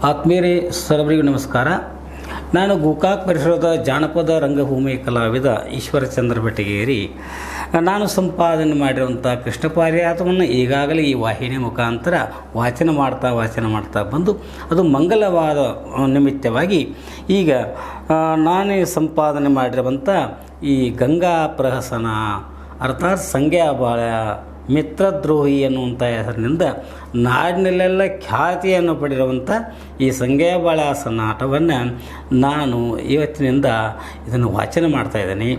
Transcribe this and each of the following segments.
ಆತ್ಮೀಯರೇ, ಸರ್ವರಿಗೂ ನಮಸ್ಕಾರ. ನಾನು ಗೋಕಾಕ್ ಪರಿಸರದ ಜಾನಪದ ರಂಗಭೂಮಿ ಕಲಾವಿದ ಈಶ್ವರಚಂದ್ರ ಬೆಟಗೇರಿ. ನಾನು ಸಂಪಾದನೆ ಮಾಡಿರುವಂಥ ಕೃಷ್ಣ ಪಾರಿಜಾತವನ್ನು ಈಗಾಗಲೇ ಈ ವಾಹಿನಿ ಮುಖಾಂತರ ವಾಚನ ಮಾಡ್ತಾ ಬಂದು ಅದು ಮಂಗಲವಾದ ನಿಮಿತ್ತವಾಗಿ ಈಗ ನಾನೇ ಸಂಪಾದನೆ ಮಾಡಿರುವಂಥ ಈ ಗಂಗಾ ಪ್ರಹಸನ ಅರ್ಥಾತ್ ಸಂಗ್ಯಾಬಾಳ ಮಿತ್ರದ್ರೋಹಿ ಎನ್ನುವಂಥ ಹೆಸರಿನಿಂದ ನಾಡಿನಲ್ಲೆಲ್ಲ ಖ್ಯಾತಿಯನ್ನು ಪಡೆದಿರುವಂಥ ಈ ಸಂಗ್ಯಾಬಾಳ ನಾಟವನ್ನು ನಾನು ಇವತ್ತಿನಿಂದ ಇದನ್ನು ವಾಚನ ಮಾಡ್ತಾಯಿದ್ದೀನಿ.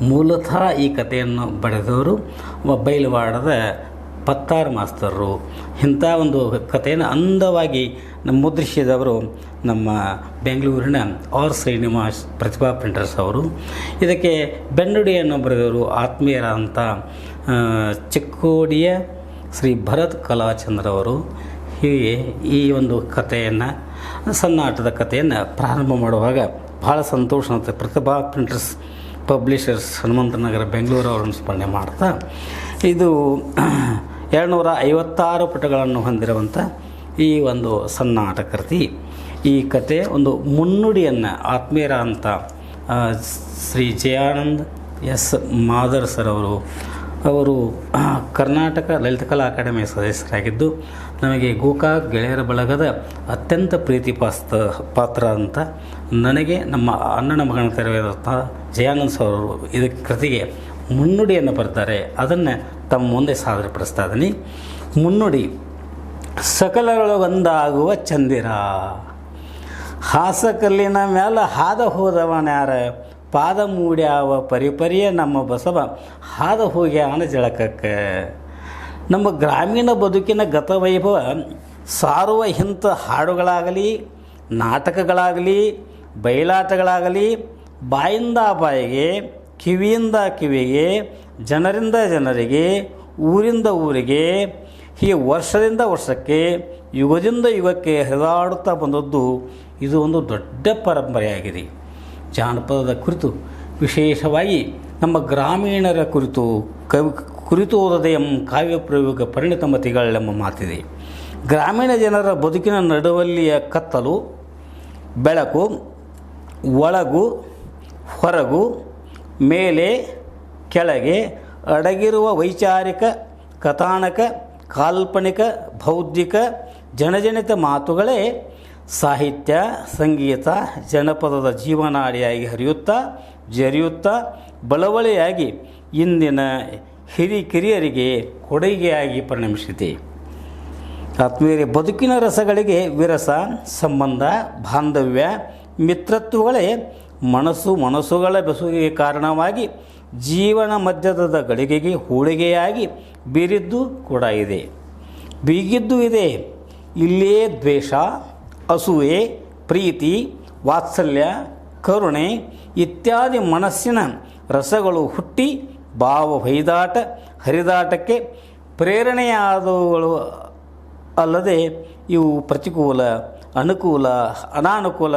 ಮೂಲತಃ ಈ ಕಥೆಯನ್ನು ಬರೆದವರು ಬೈಲವಾಡದ ಪತ್ತಾರ್ ಮಾಸ್ತರರು. ಇಂಥ ಒಂದು ಕಥೆಯನ್ನು ಅಂದವಾಗಿ ಮುದ್ರಿಸಿದವರು ನಮ್ಮ ಬೆಂಗಳೂರಿನ ಆರ್ ಶ್ರೀನಿವಾಸ್ ಪ್ರತಿಭಾ ಪ್ರಿಂಟರ್ಸ್ ಅವರು. ಇದಕ್ಕೆ ಬೆನ್ನುಡಿಯನ್ನು ಬರೆದವರು ಆತ್ಮೀಯರಾದಂಥ ಚಿಕ್ಕೋಡಿಯ ಶ್ರೀ ಭರತ್ ಕಲಾಚಂದ್ರ ಅವರು. ಹೀಗೆ ಈ ಒಂದು ಕಥೆಯನ್ನು ಸನ್ನಾಟದ ಕಥೆಯನ್ನು ಪ್ರಾರಂಭ ಮಾಡುವಾಗ ಭಾಳ ಸಂತೋಷ ಅಂತ ಪ್ರತಿಭಾ ಪ್ರಿಂಟರ್ಸ್ ಪಬ್ಲಿಷರ್ಸ್ ಹನುಮಂತನಗರ ಬೆಂಗಳೂರು ಅವರನ್ನು ಸ್ಮರಣೆ ಮಾಡ್ತಾ ಇದು 256 ಪುಟಗಳನ್ನು ಹೊಂದಿರುವಂಥ ಈ ಒಂದು ಸನ್ನಾಟ ಕೃತಿ. ಈ ಕತೆ ಒಂದು ಮುನ್ನುಡಿಯನ್ನು ಆತ್ಮೀಯರಾದಂಥ ಶ್ರೀ ಜಯಾನಂದ್ ಎಸ್ ಮಾದರ್ ಸರ್ ಅವರು ಕರ್ನಾಟಕ ಲಲಿತಕಲಾ ಅಕಾಡೆಮಿಯ ಸದಸ್ಯರಾಗಿದ್ದು ನಮಗೆ ಗೋಕಾಕ್ ಗೆಳೆಯರ ಬಳಗದ ಅತ್ಯಂತ ಪ್ರೀತಿ ಪಾತ್ರ ಅಂತ ನನಗೆ ನಮ್ಮ ಅಣ್ಣನ ಮಗನ ತೆರವಾದಂಥ ಜಯಾನಂದ್ ಸರ್ ಅವರು ಇದಕ್ಕೆ ಕೃತಿಗೆ ಮುನ್ನುಡಿಯನ್ನು ಬರ್ತಾರೆ. ಅದನ್ನು ತಮ್ಮ ಮುಂದೆ ಸಾದರಪಡಿಸ್ತಾ ಇದ್ದೀನಿ. ಮುನ್ನುಡಿ: ಸಕಲರೊಳಗೊಂದಾಗುವ ಚಂದಿರ, ಹಾಸಕಲ್ಲಿನ ಮ್ಯಾಲ ಹಾದ ಹೋದವನ್ಯಾರ, ಪಾದ ಮೂಡ್ಯಾವ ಪರಿಪರಿಯ ನಮ್ಮ ಬಸವ ಹಾದ ಹೋಗ್ಯಾನ ಜಳಕಕ್ಕೆ. ನಮ್ಮ ಗ್ರಾಮೀಣ ಬದುಕಿನ ಗತವೈಭವ ಸಾರುವ ಇಂಥ ಹಾಡುಗಳಾಗಲಿ, ನಾಟಕಗಳಾಗಲಿ, ಬಯಲಾಟಗಳಾಗಲಿ ಬಾಯಿಂದ ಬಾಯಿಗೆ, ಕಿವಿಯಿಂದ ಕಿವಿಗೆ, ಜನರಿಂದ ಜನರಿಗೆ, ಊರಿಂದ ಊರಿಗೆ, ಹೀಗೆ ವರ್ಷದಿಂದ ವರ್ಷಕ್ಕೆ, ಯುಗದಿಂದ ಯುಗಕ್ಕೆ ಹರಿದಾಡುತ್ತಾ ಬಂದದ್ದು ಇದು ಒಂದು ದೊಡ್ಡ ಪರಂಪರೆಯಾಗಿದೆ. ಜಾನಪದದ ಕುರಿತು ವಿಶೇಷವಾಗಿ ನಮ್ಮ ಗ್ರಾಮೀಣರ ಕುರಿತು ಓದದೆ ಕಾವ್ಯ ಪ್ರಯೋಗ ಪರಿಣಿತ ಮತಿಗಳೆಂಬ ಮಾತಿದೆ. ಗ್ರಾಮೀಣ ಜನರ ಬದುಕಿನ ನಡುವಲ್ಲಿಯ ಕತ್ತಲು, ಬೆಳಕು, ಒಳಗು ಹೊರಗು, ಮೇಲೆ ಕೆಳಗೆ ಅಡಗಿರುವ ವೈಚಾರಿಕ, ಕಥಾನಕ, ಕಾಲ್ಪನಿಕ, ಬೌದ್ಧಿಕ, ಜನಜನಿತ ಮಾತುಗಳೇ ಸಾಹಿತ್ಯ, ಸಂಗೀತ, ಜನಪದದ ಜೀವನಾಡಿಯಾಗಿ ಜರಿಯುತ್ತಾ ಬಳವಳಿಯಾಗಿ ಇಂದಿನ ಹಿರಿಕಿರಿಯರಿಗೆ ಕೊಡುಗೆಯಾಗಿ ಪರಿಣಮಿಸಿದೆ. ಆತ್ಮೀಯರೇ, ಬದುಕಿನ ರಸಗಳಿಗೆ ವಿರಸ, ಸಂಬಂಧ, ಬಾಂಧವ್ಯ, ಮಿತ್ರತ್ವಗಳೇ ಮನಸ್ಸುಗಳ ಬೆಸುಗೆಗೆ ಕಾರಣವಾಗಿ ಜೀವನ ಮಧ್ಯದ ಗಳಿಗೆಗೆ ಹೋಳಿಗೆಯಾಗಿ ಬೀರಿದ್ದು ಕೂಡ ಇದೆ, ಬೀಗಿದ್ದು ಇದೆ. ಇಲ್ಲೇ ದ್ವೇಷ, ಅಸೂಯೆ, ಪ್ರೀತಿ, ವಾತ್ಸಲ್ಯ, ಕರುಣೆ ಇತ್ಯಾದಿ ಮನಸ್ಸಿನ ರಸಗಳು ಹುಟ್ಟಿ ಭಾವ ಹರಿದಾಟಕ್ಕೆ ಪ್ರೇರಣೆಯಾದವುಗಳು ಅಲ್ಲದೆ ಇವು ಪ್ರತಿಕೂಲ, ಅನುಕೂಲ, ಅನಾನುಕೂಲ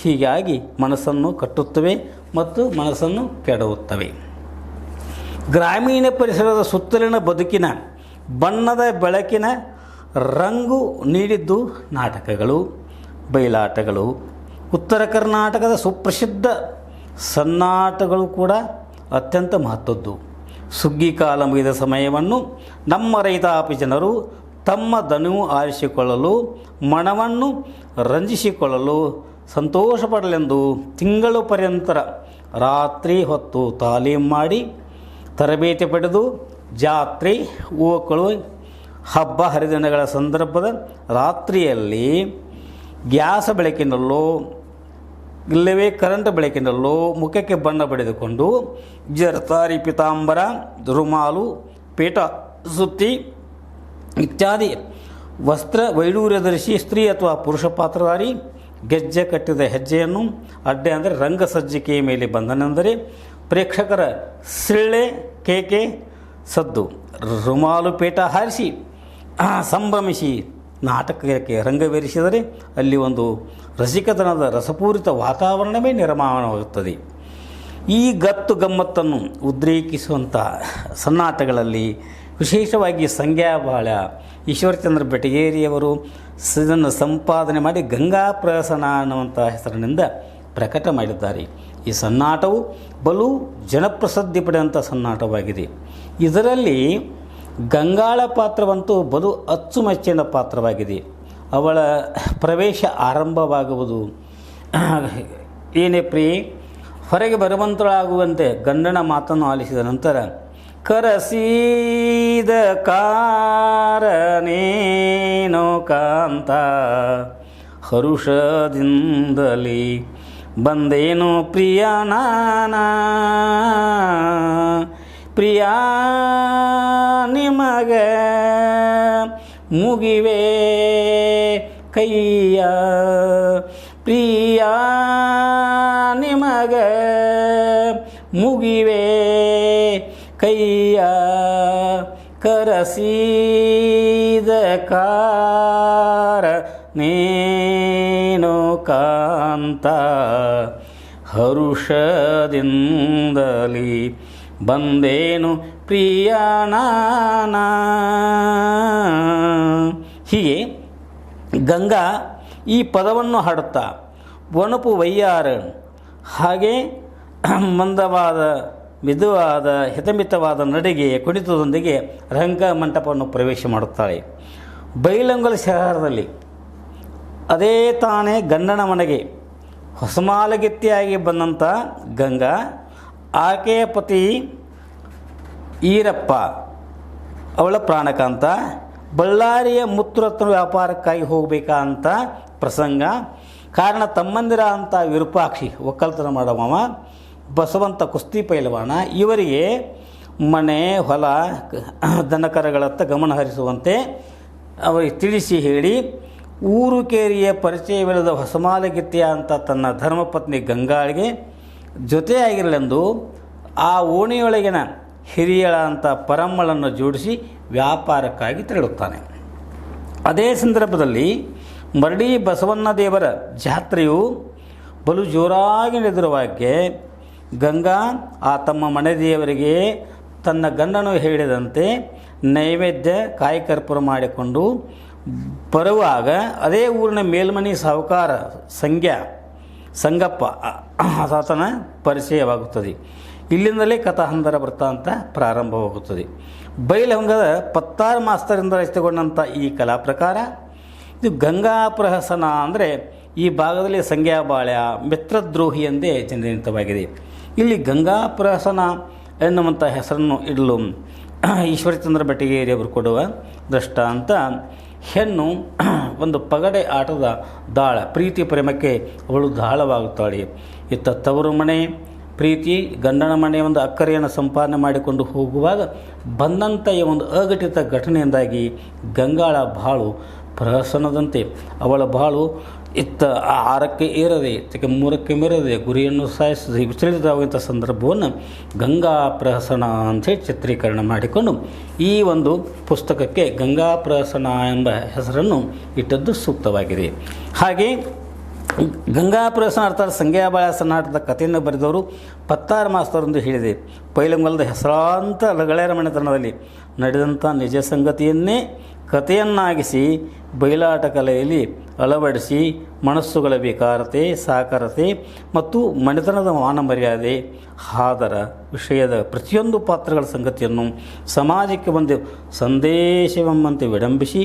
ಹೀಗಾಗಿ ಮನಸ್ಸನ್ನು ಕಟ್ಟುತ್ತವೆ ಮತ್ತು ಮನಸ್ಸನ್ನು ಕೆಡವುತ್ತವೆ. ಗ್ರಾಮೀಣ ಪರಿಸರದ ಸುತ್ತಲಿನ ಬದುಕಿನ ಬಣ್ಣದ ಬೆಳಕಿನ ರಂಗು ನೀಡಿದ್ದು ನಾಟಕಗಳು, ಬಯಲಾಟಗಳು. ಉತ್ತರ ಕರ್ನಾಟಕದ ಸುಪ್ರಸಿದ್ಧ ಸನ್ನಾಟಗಳು ಕೂಡ ಅತ್ಯಂತ ಮಹತ್ವದ್ದು. ಸುಗ್ಗಿ ಕಾಲ ಮುಗಿದ ಸಮಯವನ್ನು ನಮ್ಮ ರೈತಾಪಿ ಜನರು ತಮ್ಮ ದಣಿವು ಆರಿಸಿಕೊಳ್ಳಲು, ಮನವನ್ನು ರಂಜಿಸಿಕೊಳ್ಳಲು, ಸಂತೋಷಪಡಲೆಂದು ತಿಂಗಳು ಪರ್ಯಂತರ ರಾತ್ರಿ ಹೊತ್ತು ತಾಲೀಮು ಮಾಡಿ ತರಬೇತಿ ಪಡೆದು ಜಾತ್ರೆ, ಓಕಳು, ಹಬ್ಬ ಹರಿದಿನಗಳ ಸಂದರ್ಭದ ರಾತ್ರಿಯಲ್ಲಿ ಗ್ಯಾಸ್ ಬೆಳಕಿನಲ್ಲೋ ಇಲ್ಲವೇ ಕರೆಂಟ್ ಬೆಳಕಿನಲ್ಲೋ ಮುಖಕ್ಕೆ ಬಣ್ಣ ಬಡಿದುಕೊಂಡು ಜರ್ತಾರಿ, ಪಿತಾಂಬರ, ರುಮಾಲು, ಪೇಟ ಸುತ್ತಿ ಇತ್ಯಾದಿ ವಸ್ತ್ರ ವೈಡೂರ್ಯ ಧರಿಸಿ ಸ್ತ್ರೀ ಅಥವಾ ಪುರುಷ ಪಾತ್ರಧಾರಿ ಗೆಜ್ಜೆ ಕಟ್ಟಿದ ಹೆಜ್ಜೆಯನ್ನು ಅಡ್ಡೆ ಅಂದರೆ ರಂಗಸಜ್ಜಿಕೆಯ ಮೇಲೆ ಬಂದನೆಂದರೆ ಪ್ರೇಕ್ಷಕರ ಸಿಳ್ಳೆ, ಕೇಕೆ, ಸದ್ದು, ರುಮಾಲು, ಪೇಟ ಹಾರಿಸಿ ಸಂಭ್ರಮಿಸಿ ನಾಟಕಕ್ಕೆ ರಂಗವೇರಿಸಿದರೆ ಅಲ್ಲಿ ಒಂದು ರಸಿಕತನದ ರಸಪೂರಿತ ವಾತಾವರಣವೇ ನಿರ್ಮಾಣವಾಗುತ್ತದೆ. ಈ ಗತ್ತು ಗಮ್ಮತ್ತನ್ನು ಉದ್ರೇಕಿಸುವಂಥ ಸನ್ನಾಟಗಳಲ್ಲಿ ವಿಶೇಷವಾಗಿ ಸಂಗ್ಯಾಬಾಳ ಈಶ್ವರಚಂದ್ರ ಬೆಟಗೇರಿಯವರು ಇದನ್ನು ಸಂಪಾದನೆ ಮಾಡಿ ಗಂಗಾ ಪ್ರಹಸನ ಅನ್ನುವಂಥ ಹೆಸರಿನಿಂದ ಪ್ರಕಟ ಮಾಡಿದ್ದಾರೆ. ಈ ಸನ್ನಾಟವು ಬಲು ಜನಪ್ರಸಿದ್ಧಿ ಪಡೆಯುವಂಥ ಸನ್ನಾಟವಾಗಿದೆ. ಇದರಲ್ಲಿ ಗಂಗಾಳ ಪಾತ್ರವಂತೂ ಬಲು ಅಚ್ಚುಮೆಚ್ಚಿನ ಪಾತ್ರವಾಗಿದೆ. ಅವಳ ಪ್ರವೇಶ ಆರಂಭವಾಗುವುದು ಏನೇ ಪ್ರಿಯೆ, ಹೊರಗೆ ಬರುವಂತಳಾಗುವಂತೆ ಗಂಡನ ಮಾತನ್ನು ಆಲಿಸಿದ ನಂತರ ಕರಸೀದ ಕಾರನೇನೋ ಕಾಂತ ಹರುಷದಿಂದಲೇ ಬಂದೇನು ಪ್ರಿಯ ನಾನಾ ಪ್ರಿಯ ನಿಮಗೆ ಮುಗಿವೆ ಕೈಯ ಪ್ರಿಯ ನಿಮಗೆ ಮುಗಿವೆ ಕೈಯ ಕರಸೀದ ಕಾರ ನೇನು ಕಾಂತ ಹರುಷದಿಂದಲೇ ಬಂದೇನು ಪ್ರಿಯ ನಾನಾ. ಹೀಗೆ ಗಂಗಾ ಈ ಪದವನ್ನು ಹಾಡುತ್ತಾ ಒಣಪು ವಯ್ಯಾರ ಹಾಗೆ ಮಂದವಾದ ಮಿದುವಾದ ಹಿತಮಿತವಾದ ನಡಿಗೆ ಕುಣಿತದೊಂದಿಗೆ ರಂಗ ಮಂಟಪವನ್ನು ಪ್ರವೇಶ ಮಾಡುತ್ತಾಳೆ. ಬೈಲಂಗಲ ಶಹರದಲ್ಲಿ ಅದೇ ತಾನೇ ಗಂಡನ ಮನೆಗೆ ಹೊಸಮಾಲಗಿತ್ತಿಯಾಗಿ ಬಂದಂಥ ಗಂಗಾ ಆಕೆಯ ಪತಿ ಈರಪ್ಪ ಅವಳ ಪ್ರಾಣಕಾಂತ ಬಳ್ಳಾರಿಯ ಮುತ್ತುರತ್ನ ವ್ಯಾಪಾರಕ್ಕಾಗಿ ಹೋಗಬೇಕಾ ಅಂತ ಪ್ರಸಂಗ. ಕಾರಣ ತಮ್ಮಂದಿರ ಅಂತ ವಿರೂಪಾಕ್ಷಿ ಒಕ್ಕಲ್ತನ ಮಾಡವ ಬಸವಂತ ಕುಸ್ತಿ ಪೈಲವಾನ ಇವರಿಗೆ ಮನೆ ಹೊಲ ದನಕರಗಳತ್ತ ಗಮನ ಹರಿಸುವಂತೆ ಅವರಿಗೆ ತಿಳಿಸಿ ಹೇಳಿ ಊರು ಕೇರಿಯ ಪರಿಚಯವಿಲ್ಲದ ಹೊಸಮಾಲಗಿತ್ತಿಯ ಅಂತ ತನ್ನ ಧರ್ಮಪತ್ನಿ ಗಂಗಾಳಿಗೆ ಜೊತೆಯಾಗಿರಲೆಂದು ಆ ಓಣಿಯೊಳಗಿನ ಹಿರಿಯಳ ಅಂತ ಪರಮ್ಮಳನ್ನು ಜೋಡಿಸಿ ವ್ಯಾಪಾರಕ್ಕಾಗಿ ತೆರಳುತ್ತಾನೆ. ಅದೇ ಸಂದರ್ಭದಲ್ಲಿ ಮರಡಿ ಬಸವಣ್ಣ ದೇವರ ಜಾತ್ರೆಯು ಬಲು ಜೋರಾಗಿ ನಡೆದಿರುವಾಗೆ ಗಂಗಾ ಆ ತಮ್ಮ ಮನೆ ದೇವರಿಗೆ ತನ್ನ ಗಂಡನು ಹೇಳಿದಂತೆ ನೈವೇದ್ಯ ಕಾಯಿಕರ್ಪೂರ ಮಾಡಿಕೊಂಡು ಬರುವಾಗ ಅದೇ ಊರಿನ ಮೇಲ್ಮನಿ ಸಾಹುಕಾರ ಸಂಗಪ್ಪ ಆತನ ಪರಿಚಯವಾಗುತ್ತದೆ. ಇಲ್ಲಿಂದಲೇ ಕಥಾಹಂದರ ವೃತ್ತಾಂತ ಪ್ರಾರಂಭವಾಗುತ್ತದೆ. ಬೈಲಹೊಂಗದ ಪತ್ತಾರು ಮಾಸ್ತರಿಂದ ರಚಿತಗೊಂಡಂಥ ಈ ಕಲಾ ಪ್ರಕಾರ ಇದು ಗಂಗಾ ಪ್ರಹಸನ ಅಂದರೆ ಈ ಭಾಗದಲ್ಲಿ ಸಂಗ್ಯಾಬಾಳ್ಯ ಮಿತ್ರದ್ರೋಹಿ ಎಂದೇ ಜನನಿತವಾಗಿದೆ. ಇಲ್ಲಿ ಗಂಗಾ ಪ್ರಹಸನ ಎನ್ನುವಂಥ ಹೆಸರನ್ನು ಇಡಲು ಈಶ್ವರಚಂದ್ರ ಬೆಟಗೇರಿಯವರು ಕೊಡುವ ದೃಷ್ಟಾಂತ ಹೆಣ್ಣು ಒಂದು ಪಗಡೆ ಆಟದ ದಾಳ ಪ್ರೀತಿ ಪ್ರೇಮಕ್ಕೆ ಅವಳು ದಾಳವಾಗುತ್ತಾಳೆ. ಇತ್ತ ತವರು ಮನೆ ಪ್ರೀತಿ ಗಂಡನ ಮನೆಯ ಒಂದು ಅಕ್ಕರೆಯನ್ನು ಸಂಪಾದನೆ ಮಾಡಿಕೊಂಡು ಹೋಗುವಾಗ ಬಂದಂಥ ಈ ಒಂದು ಅಘಟಿತ ಘಟನೆಯಿಂದಾಗಿ ಗಂಗಾಳ ಬಾಳು ಪ್ರಹಸನದಂತೆ ಅವಳ ಬಾಳು ಇತ್ತ ಆರಕ್ಕೆ ಏರದೆ ಇತ್ತಕ್ಕೆ ಮೂರಕ್ಕೆ ಮೆರದೆ ಗುರಿಯನ್ನು ಸಾಯಿಸದೆ ವಿಚಲಿತವಾಗುವಂಥ ಸಂದರ್ಭವನ್ನು ಗಂಗಾ ಪ್ರಹಸನ ಅಂಥೇಳಿ ಚಿತ್ರೀಕರಣ ಮಾಡಿಕೊಂಡು ಈ ಒಂದು ಪುಸ್ತಕಕ್ಕೆ ಗಂಗಾ ಪ್ರಹಸನ ಎಂಬ ಹೆಸರನ್ನು ಇಟ್ಟದ್ದು ಸೂಕ್ತವಾಗಿದೆ. ಹಾಗೆ ಗಂಗಾ ಪ್ರಹಸನ ಅರ್ಥಾತ್ ಸಂಗ್ಯಾಬಾಳ ಸನ್ನಾಟದ ಕಥೆಯನ್ನು ಬರೆದವರು ಪತ್ತಾರು ಮಾಸ್ತರೆಂದು ಹೇಳಿದೆ. ಪೈಲಂಗಲದ ಹೆಸರಾಂತ ಲಗಳೇರ ಮನೆತನದಲ್ಲಿ ನಡೆದಂಥ ನಿಜ ಸಂಗತಿಯನ್ನೇ ಕಥೆಯನ್ನಾಗಿಸಿ ಬಯಲಾಟ ಕಲೆಯಲ್ಲಿ ಅಳವಡಿಸಿ ಮನಸ್ಸುಗಳ ವಿಕಾರತೆ ಸಾಕಾರತೆ ಮತ್ತು ಮನೆತನದ ಮಾನ ಮರ್ಯಾದೆ ಆದರ ವಿಷಯದ ಪ್ರತಿಯೊಂದು ಪಾತ್ರಗಳ ಸಂಗತಿಯನ್ನು ಸಮಾಜಕ್ಕೆ ಒಂದು ಸಂದೇಶವೆಂಬಂತೆ ವಿಡಂಬಿಸಿ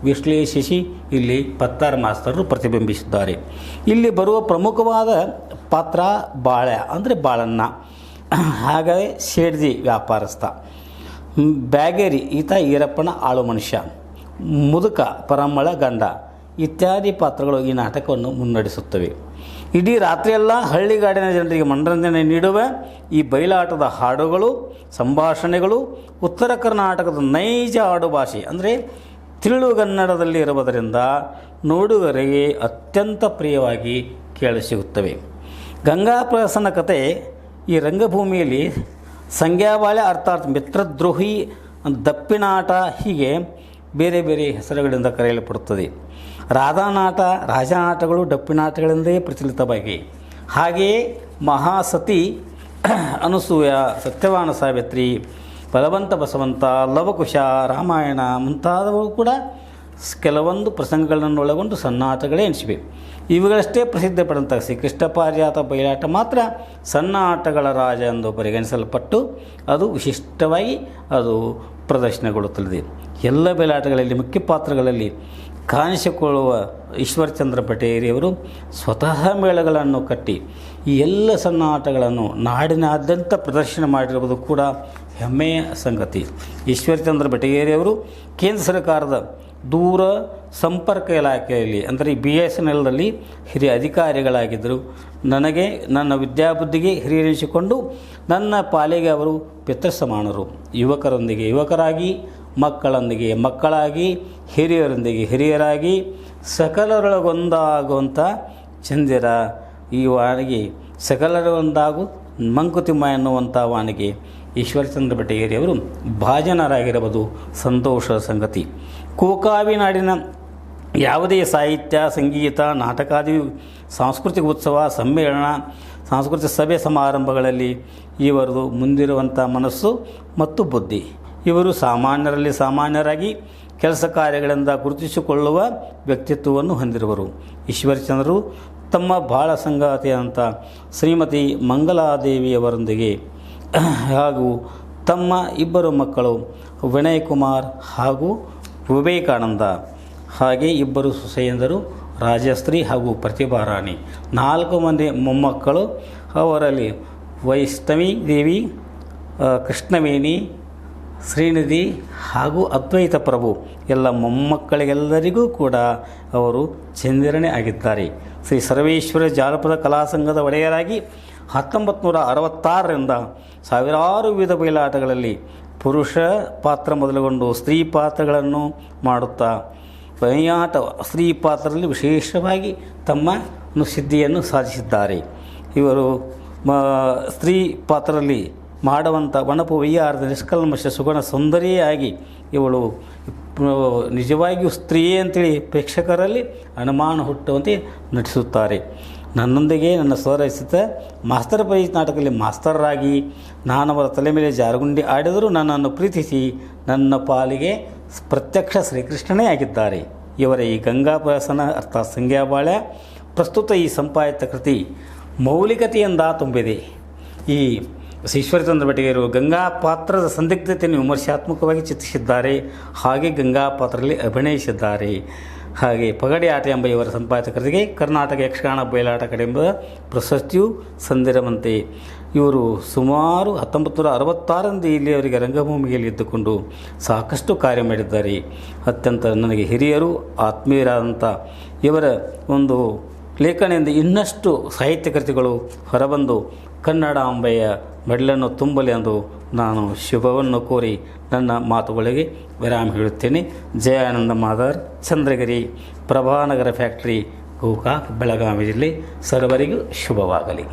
ವಿಶ್ಲೇಷಿಸಿ ಇಲ್ಲಿ ಪತ್ತಾರು ಮಾಸ್ತರರು ಪ್ರತಿಬಿಂಬಿಸಿದ್ದಾರೆ. ಇಲ್ಲಿ ಬರುವ ಪ್ರಮುಖವಾದ ಪಾತ್ರ ಬಾಳ್ಯ ಅಂದರೆ ಬಾಳಣ್ಣ, ಹಾಗೆ ಶೇಡ್ಜಿ ವ್ಯಾಪಾರಸ್ಥ, ಬ್ಯಾಗೇರಿ ಈತ ಈರಪ್ಪನ ಆಳು ಮನುಷ್ಯ, ಮುದುಕ ಪರಮ್ಮಳ ಗಂಡ ಇತ್ಯಾದಿ ಪಾತ್ರಗಳು ಈ ನಾಟಕವನ್ನು ಮುನ್ನಡೆಸುತ್ತವೆ. ಇಡೀ ರಾತ್ರಿಯೆಲ್ಲ ಹಳ್ಳಿಗಾಡಿನ ಜನರಿಗೆ ಮನರಂಜನೆ ನೀಡುವ ಈ ಬಯಲಾಟದ ಹಾಡುಗಳು ಸಂಭಾಷಣೆಗಳು ಉತ್ತರ ಕರ್ನಾಟಕದ ನೈಜ ಆಡುಭಾಷೆ ಅಂದರೆ ತಿಳುಗನ್ನಡದಲ್ಲಿ ಇರುವುದರಿಂದ ನೋಡುಗರಿಗೆ ಅತ್ಯಂತ ಪ್ರಿಯವಾಗಿ ಕೇಳಿಸಿಗುತ್ತವೆ. ಗಂಗಾ ಪ್ರಹಸನ ಕತೆ ಈ ರಂಗಭೂಮಿಯಲ್ಲಿ ಸಂಗ್ಯಾಬಾಳ್ಯ ಅರ್ಥಾತ್ ಮಿತ್ರದ್ರೋಹಿ, ದಪ್ಪಿನಾಟ ಹೀಗೆ ಬೇರೆ ಬೇರೆ ಹೆಸರುಗಳಿಂದ ಕರೆಯಲ್ಪಡುತ್ತದೆ. ರಾಧಾನಾಟ ರಾಜನಾಟಗಳು ಡಪ್ಪಿನಾಟಗಳಿಂದೇ ಪ್ರಚಲಿತವಾಗಿ, ಹಾಗೆಯೇ ಮಹಾಸತಿ ಅನಸೂಯ, ಸತ್ಯವಾನ ಸಾವಿತ್ರಿ, ಬಲವಂತ ಬಸವಂತ, ಲವಕುಶ, ರಾಮಾಯಣ ಮುಂತಾದವು ಕೂಡ ಕೆಲವೊಂದು ಪ್ರಸಂಗಗಳನ್ನು ಒಳಗೊಂಡು ಸನ್ನಾಟಗಳೇ ಎನಿಸಿವೆ. ಇವುಗಳಷ್ಟೇ ಪ್ರಸಿದ್ಧ ಪಡೆದಂಥ ಶ್ರೀಕೃಷ್ಣ ಪಾರಿಜಾತ ಬಯಲಾಟ ಮಾತ್ರ ಸಣ್ಣ ಆಟಗಳ ರಾಜ ಎಂದು ಪರಿಗಣಿಸಲ್ಪಟ್ಟು ಅದು ವಿಶಿಷ್ಟವಾಗಿ ಅದು ಪ್ರದರ್ಶನಗೊಳ್ಳುತ್ತದೆ. ಎಲ್ಲ ಬಯಲಾಟಗಳಲ್ಲಿ ಮುಖ್ಯ ಪಾತ್ರಗಳಲ್ಲಿ ಕಾಣಿಸಿಕೊಳ್ಳುವ ಈಶ್ವರಚಂದ್ರ ಪಟೇರಿಯವರು ಸ್ವತಃ ಮೇಳಗಳನ್ನು ಕಟ್ಟಿ ಈ ಎಲ್ಲ ಸಣ್ಣ ಆಟಗಳನ್ನು ನಾಡಿನಾದ್ಯಂತ ಪ್ರದರ್ಶನ ಮಾಡಿರುವುದು ಕೂಡ ಹೆಮ್ಮೆಯ ಸಂಗತಿ. ಈಶ್ವರಚಂದ್ರ ಪಟೇರಿಯವರು ಕೇಂದ್ರ ಸರ್ಕಾರದ ದೂರ ಸಂಪರ್ಕ ಇಲಾಖೆಯಲ್ಲಿ ಅಂದರೆ BSNLದಲ್ಲಿ ಹಿರಿಯ ಅಧಿಕಾರಿಗಳಾಗಿದ್ದರು. ನನಗೆ ನನ್ನ ವಿದ್ಯಾಬುದ್ಧಿಗೆ ಹಿರಿಯರಿಸಿಕೊಂಡು ನನ್ನ ಪಾಲಿಗೆ ಅವರು ಪಿತೃಸಮಾನರು. ಯುವಕರೊಂದಿಗೆ ಯುವಕರಾಗಿ, ಮಕ್ಕಳೊಂದಿಗೆ ಮಕ್ಕಳಾಗಿ, ಹಿರಿಯರೊಂದಿಗೆ ಹಿರಿಯರಾಗಿ ಸಕಲರೊಳಗೊಂದಾಗುವಂಥ ಚಂದಿರ ಈ ವಾಣಿಗೆ ಸಕಲರೊಂದಾಗು ಮಂಕುತಿಮ್ಮ ಎನ್ನುವಂಥ ವಾಣಿಗೆ ಈಶ್ವರಚಂದ್ರ ಪಟೇರಿಯವರು ಭಾಜನರಾಗಿರುವುದು ಸಂತೋಷದ ಸಂಗತಿ. ಕೋಕಾವಿ ನಾಡಿನ ಯಾವುದೇ ಸಾಹಿತ್ಯ, ಸಂಗೀತ, ನಾಟಕಾದಿ ಸಾಂಸ್ಕೃತಿಕ ಉತ್ಸವ, ಸಮ್ಮೇಳನ, ಸಾಂಸ್ಕೃತಿಕ ಸಭೆ ಸಮಾರಂಭಗಳಲ್ಲಿ ಇವರದು ಮುಂದಿರುವಂಥ ಮನಸ್ಸು ಮತ್ತು ಬುದ್ಧಿ. ಇವರು ಸಾಮಾನ್ಯರಲ್ಲಿ ಸಾಮಾನ್ಯರಾಗಿ ಕೆಲಸ ಕಾರ್ಯಗಳಿಂದ ಗುರುತಿಸಿಕೊಳ್ಳುವ ವ್ಯಕ್ತಿತ್ವವನ್ನು ಹೊಂದಿರುವರು. ಈಶ್ವರಚಂದ್ರರು ತಮ್ಮ ಬಾಳ ಸಂಗಾತಿಯಾದಂಥ ಶ್ರೀಮತಿ ಮಂಗಲಾದೇವಿಯವರೊಂದಿಗೆ ಹಾಗೂ ತಮ್ಮ ಇಬ್ಬರು ಮಕ್ಕಳು ವಿನಯ್ ಕುಮಾರ್ ಹಾಗೂ ವಿವೇಕಾನಂದ, ಹಾಗೆ ಇಬ್ಬರು ಸೊಸೆಯಂದರು ರಾಜಶ್ರೀ ಹಾಗೂ ಪ್ರತಿಭಾರಾಣಿ, 4 ಮಂದಿ ಮೊಮ್ಮಕ್ಕಳು. ಅವರಲ್ಲಿ ವೈಷ್ಣವಿ ದೇವಿ, ಕೃಷ್ಣವೇಣಿ, ಶ್ರೀನಿಧಿ ಹಾಗೂ ಅದ್ವೈತ ಪ್ರಭು ಎಲ್ಲ ಮೊಮ್ಮಕ್ಕಳಿಗೆಲ್ಲರಿಗೂ ಕೂಡ ಅವರು ಚಂದಿರನೇ ಆಗಿದ್ದಾರೆ. ಶ್ರೀ ಸರ್ವೇಶ್ವರ ಜಾನಪದ ಕಲಾ ಸಂಘದ ಒಡೆಯರಾಗಿ 1966ರಿಂದ ಸಾವಿರಾರು ವಿವಿಧ ಬಯಲಾಟಗಳಲ್ಲಿ ಪುರುಷ ಪಾತ್ರ ಮೊದಲುಗೊಂಡು ಸ್ತ್ರೀ ಪಾತ್ರಗಳನ್ನು ಮಾಡುತ್ತಾ ಬಯಲಾಟ ಸ್ತ್ರೀ ಪಾತ್ರದಲ್ಲಿ ವಿಶೇಷವಾಗಿ ತಮ್ಮ ಸಿದ್ಧಿಯನ್ನು ಸಾಧಿಸಿದ್ದಾರೆ. ಇವರು ಸ್ತ್ರೀ ಪಾತ್ರದಲ್ಲಿ ಮಾಡುವಂಥ ವನಪು ವೈಯಾರದ ನಿಷ್ಕಲ್ಮಶ ಸುಗುಣ ಸುಂದರಿಯಾಗಿ ಇವಳು ನಿಜವಾಗಿಯೂ ಸ್ತ್ರೀಯೇ ಅಂತೇಳಿ ಪ್ರೇಕ್ಷಕರಲ್ಲಿ ಅನುಮಾನ ಹುಟ್ಟುವಂತೆ ನಟಿಸುತ್ತಾರೆ. ನನ್ನೊಂದಿಗೆ ನನ್ನ ಸ್ವರಚಿತ ಮಾಸ್ತರ್ ಪೈ ನಾಟಕದಲ್ಲಿ ಮಾಸ್ತರಾಗಿ ನಾನವರ ತಲೆ ಮೇಲೆ ಜಾರುಗುಂಡಿ ಆಡಿದರೂ ನನ್ನನ್ನು ಪ್ರೀತಿಸಿ ನನ್ನ ಪಾಲಿಗೆ ಪ್ರತ್ಯಕ್ಷ ಶ್ರೀಕೃಷ್ಣನೇ ಆಗಿದ್ದಾರೆ. ಇವರ ಈ ಗಂಗಾಪ್ರಸನ ಅರ್ಥಾತ್ ಸಂಗ್ಯಾಬಾಳ್ಯ ಪ್ರಸ್ತುತ ಈ ಸಂಪಾದಿತ ಕೃತಿ ಮೌಲಿಕತೆಯಿಂದ ತುಂಬಿದೆ. ಈ ಈಶ್ವರಚಂದ್ರ ಪಟೇರಿಯವರು ಗಂಗಾ ಪಾತ್ರದ ಸಂದಿಗ್ಧತೆಯನ್ನು ವಿಮರ್ಶಾತ್ಮಕವಾಗಿ ಚಿತ್ರಿಸಿದ್ದಾರೆ. ಹಾಗೆ ಗಂಗಾ ಪಾತ್ರದಲ್ಲಿ ಅಭಿನಯಿಸಿದ್ದಾರೆ. ಹಾಗೆ ಪಗಡೆ ಆಟ ಎಂಬ ಇವರ ಸಂಪಾದಿತ ಕೃತಿಗೆ ಕರ್ನಾಟಕ ಯಕ್ಷಗಾನ ಬಯಲಾಟ ಕಡೆಂಬ ಪ್ರಶಸ್ತಿಯು ಸಂದಿರುವಂತೆ ಇವರು ಸುಮಾರು 1966ರಿಂದ ಇಲ್ಲಿಯವರೆಗೆ ರಂಗಭೂಮಿಯಲ್ಲಿ ಇದ್ದುಕೊಂಡು ಸಾಕಷ್ಟು ಕಾರ್ಯ ಮಾಡಿದ್ದಾರೆ. ಅತ್ಯಂತ ನನಗೆ ಹಿರಿಯರು ಆತ್ಮೀಯರಾದಂಥ ಇವರ ಒಂದು ಲೇಖನಿಯಿಂದ ಇನ್ನಷ್ಟು ಸಾಹಿತ್ಯ ಕೃತಿಗಳು ಹೊರಬಂದು ಕನ್ನಡಾಂಬೆಯ ಮೆಡಲನ್ನು ತುಂಬಲಿ ಎಂದು ನಾನು ಶುಭವನ್ನು ಕೋರಿ ನನ್ನ ಮಾತುಗಳಿಗೆ ವಿರಾಮ ಹೇಳುತ್ತೇನೆ. ಜಯಾನಂದ ಮಾದರ್, ಚಂದ್ರಗಿರಿ, ಪ್ರಭಾನಗರ ಫ್ಯಾಕ್ಟರಿ, ಗೋಕಾಕ್, ಬೆಳಗಾವಿ ಜಿಲ್ಲೆ. ಸರ್ವರಿಗೂ ಶುಭವಾಗಲಿ.